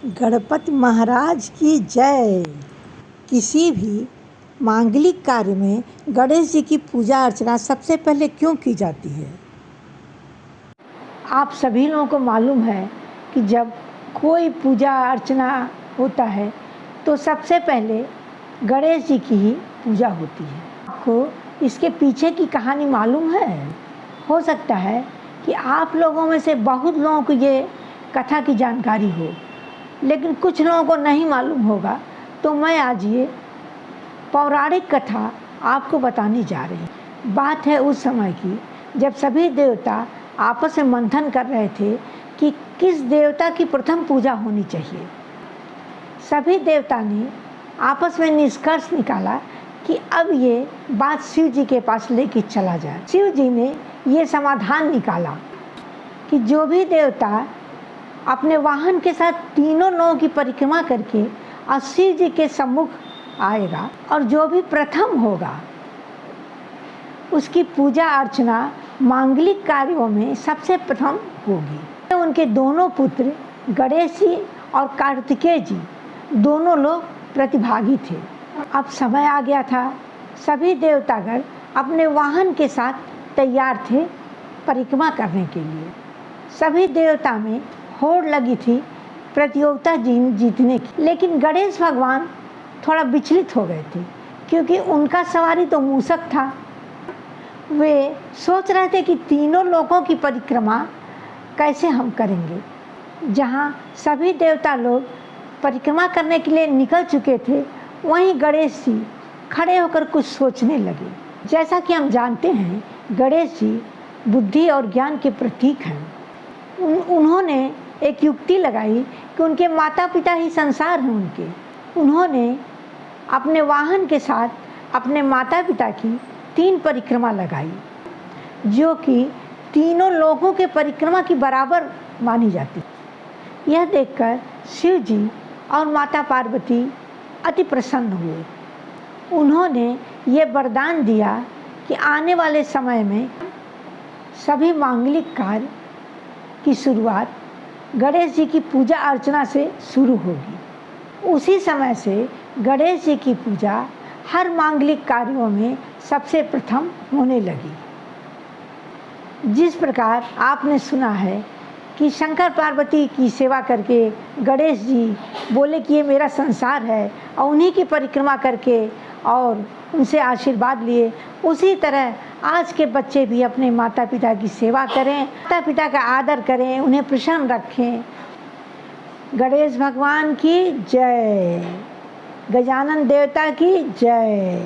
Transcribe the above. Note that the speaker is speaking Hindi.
गणपति महाराज की जय। किसी भी मांगलिक कार्य में गणेश जी की पूजा अर्चना सबसे पहले क्यों की जाती है? आप सभी लोगों को मालूम है कि जब कोई पूजा अर्चना होता है तो सबसे पहले गणेश जी की ही पूजा होती है। आपको इसके पीछे की कहानी मालूम है? हो सकता है कि आप लोगों में से बहुत लोगों को ये कथा की जानकारी हो, लेकिन कुछ लोगों को नहीं मालूम होगा। तो मैं आज ये पौराणिक कथा आपको बताने जा रही हूँ। बात है उस समय की जब सभी देवता आपस में मंथन कर रहे थे कि किस देवता की प्रथम पूजा होनी चाहिए। सभी देवता ने आपस में निष्कर्ष निकाला कि अब ये बात शिव जी के पास लेके चला जाए। शिव जी ने ये समाधान निकाला कि जो भी देवता अपने वाहन के साथ तीनों लोगों की परिक्रमा करके और शिव जी के सम्मुख आएगा और जो भी प्रथम होगा उसकी पूजा अर्चना मांगलिक कार्यों में सबसे प्रथम होगी। उनके दोनों पुत्र गणेश जी और कार्तिकेय जी दोनों लोग प्रतिभागी थे। अब समय आ गया था, सभी देवतागण अपने वाहन के साथ तैयार थे परिक्रमा करने के लिए। सभी देवता में होड़ लगी थी प्रतियोगिता जीतने की, लेकिन गणेश भगवान थोड़ा विचलित हो गए थे क्योंकि उनका सवारी तो मूषक था। वे सोच रहे थे कि तीनों लोगों की परिक्रमा कैसे हम करेंगे। जहाँ सभी देवता लोग परिक्रमा करने के लिए निकल चुके थे, वहीं गणेश जी खड़े होकर कुछ सोचने लगे। जैसा कि हम जानते हैं, गणेश जी बुद्धि और ज्ञान के प्रतीक हैं। उन्होंने एक युक्ति लगाई कि उनके माता पिता ही संसार हैं उनके। उन्होंने अपने वाहन के साथ अपने माता पिता की 3 परिक्रमा लगाई, जो कि तीनों लोगों के परिक्रमा की बराबर मानी जाती। यह देखकर शिव जी और माता पार्वती अति प्रसन्न हुए। उन्होंने ये वरदान दिया कि आने वाले समय में सभी मांगलिक कार्य की शुरुआत गणेश जी की पूजा अर्चना से शुरू होगी। उसी समय से गणेश जी की पूजा हर मांगलिक कार्यों में सबसे प्रथम होने लगी। जिस प्रकार आपने सुना है कि शंकर पार्वती की सेवा करके गणेश जी बोले कि ये मेरा संसार है और उन्हीं की परिक्रमा करके और उनसे आशीर्वाद लिए, उसी तरह आज के बच्चे भी अपने माता पिता की सेवा करें, माता पिता का आदर करें, उन्हें प्रसन्न रखें। गणेश भगवान की जय, गजानन देवता की जय।